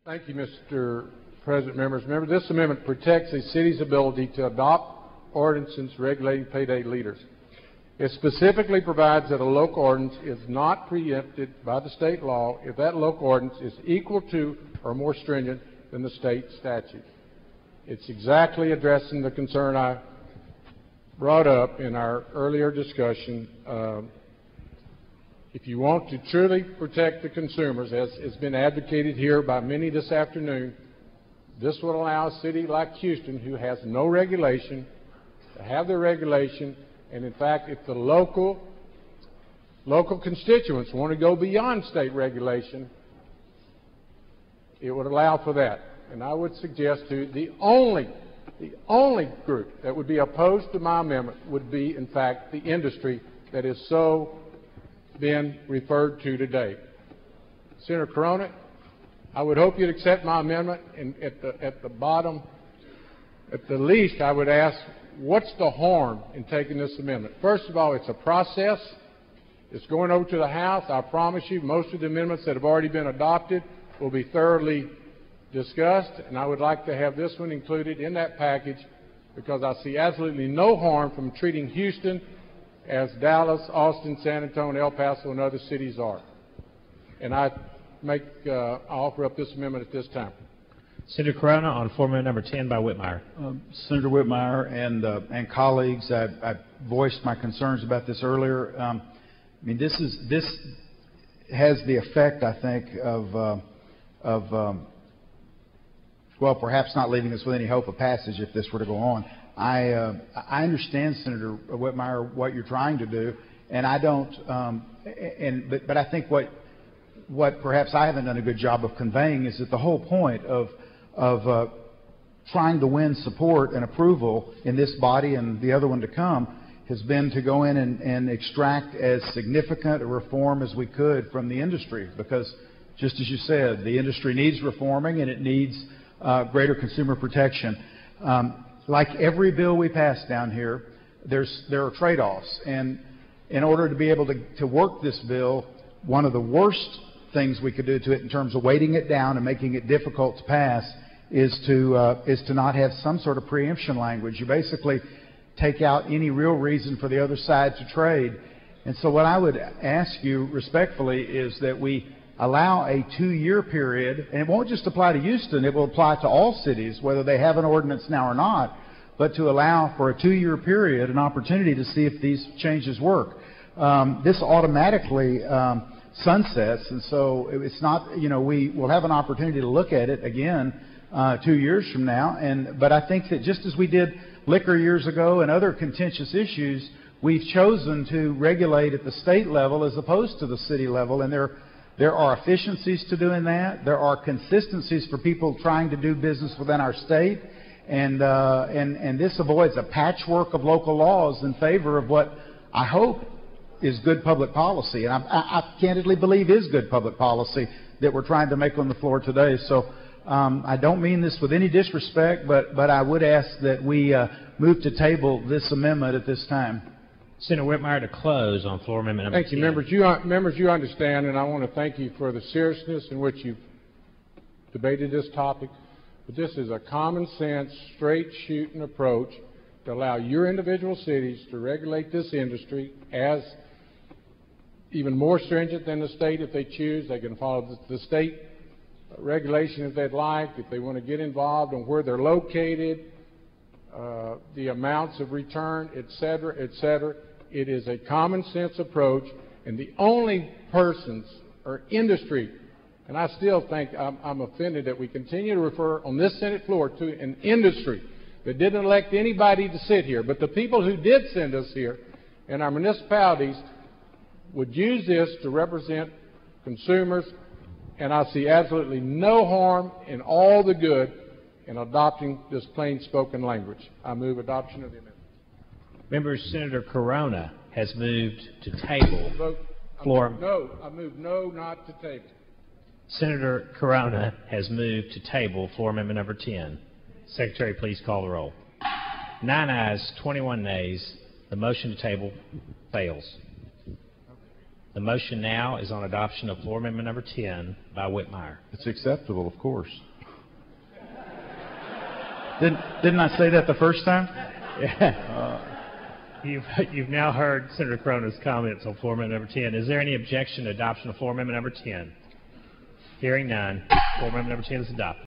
Thank you, Mr. President. Members, remember this amendment protects a city's ability to adopt ordinances regulating payday leaders. It specifically provides that a local ordinance is not preempted by the state law if that local ordinance is equal to or more stringent than the state statute. It's exactly addressing the concern I brought up in our earlier discussion. If you want to truly protect the consumers, as has been advocated here by many this afternoon, this would allow a city like Houston, who has no regulation, to have their regulation. And in fact, if the local constituents want to go beyond state regulation, it would allow for that. And I would suggest to you the only group that would be opposed to my amendment would be, in fact, the industry that is so been referred to today. Senator Carona, I would hope you'd accept my amendment, and at the bottom, at the least, I would ask, what's the harm in taking this amendment? First of all, it's a process. It's going over to the House. I promise you, most of the amendments that have already been adopted will be thoroughly discussed, and I would like to have this one included in that package because I see absolutely no harm from treating Houston as Dallas, Austin, San Antonio, El Paso, and other cities are. And I offer up this amendment at this time. Senator Carona on floor amendment number 10 by Whitmire. Senator Whitmire and colleagues, I voiced my concerns about this earlier. I mean, this has the effect, I think, of well, perhaps not leaving us with any hope of passage if this were to go on. I understand, Senator Whitmire, what you're trying to do, and I don't. But I think what perhaps I haven't done a good job of conveying is that the whole point of trying to win support and approval in this body and the other one to come has been to go in and extract as significant a reform as we could from the industry, because just as you said, the industry needs reforming and it needs greater consumer protection. Like every bill we pass down here, there are trade-offs, and in order to be able to work this bill, one of the worst things we could do to it in terms of weighting it down and making it difficult to pass is to not have some sort of preemption language. You basically take out any real reason for the other side to trade. And so what I would ask you respectfully is that we allow a 2-year period, and it won't just apply to Houston, it will apply to all cities, whether they have an ordinance now or not, but to allow for a 2-year period an opportunity to see if these changes work. This automatically sunsets, and so it's not, we will have an opportunity to look at it again 2 years from now. But I think that just as we did liquor years ago and other contentious issues, we've chosen to regulate at the state level as opposed to the city level, and there are efficiencies to doing that. There are consistencies for people trying to do business within our state, and this avoids a patchwork of local laws in favor of what I hope is good public policy, and I candidly believe is good public policy that we're trying to make on the floor today. So I don't mean this with any disrespect, but I would ask that we move to table this amendment at this time. Senator Whitmire to close on floor amendment number 10. Thank you, members. You understand, and I want to thank you for the seriousness in which you've debated this topic. But this is a common sense, straight shooting approach to allow your individual cities to regulate this industry as even more stringent than the state if they choose. They can follow the state regulation if they'd like, if they want to get involved on where they're located, the amounts of return, et cetera, et cetera. It is a common sense approach, and the only persons or industry, and I still think I'm offended that we continue to refer on this Senate floor to an industry that didn't elect anybody to sit here, but the people who did send us here in our municipalities would use this to represent consumers, and I see absolutely no harm in all the good in adopting this plain-spoken language. I move adoption of the amendment. Members, Senator Carona has moved to table. No, I move no, not to table. Senator Carona has moved to table floor amendment number 10. Secretary, please call the roll. 9 ayes, 21 nays. The motion to table fails. The motion now is on adoption of floor amendment number 10 by Whitmire. It's acceptable, of course. Didn't I say that the first time? You've now heard Senator Carona's comments on floor amendment number 10. Is there any objection to adoption of floor amendment number 10? Hearing none, floor amendment number 10 is adopted.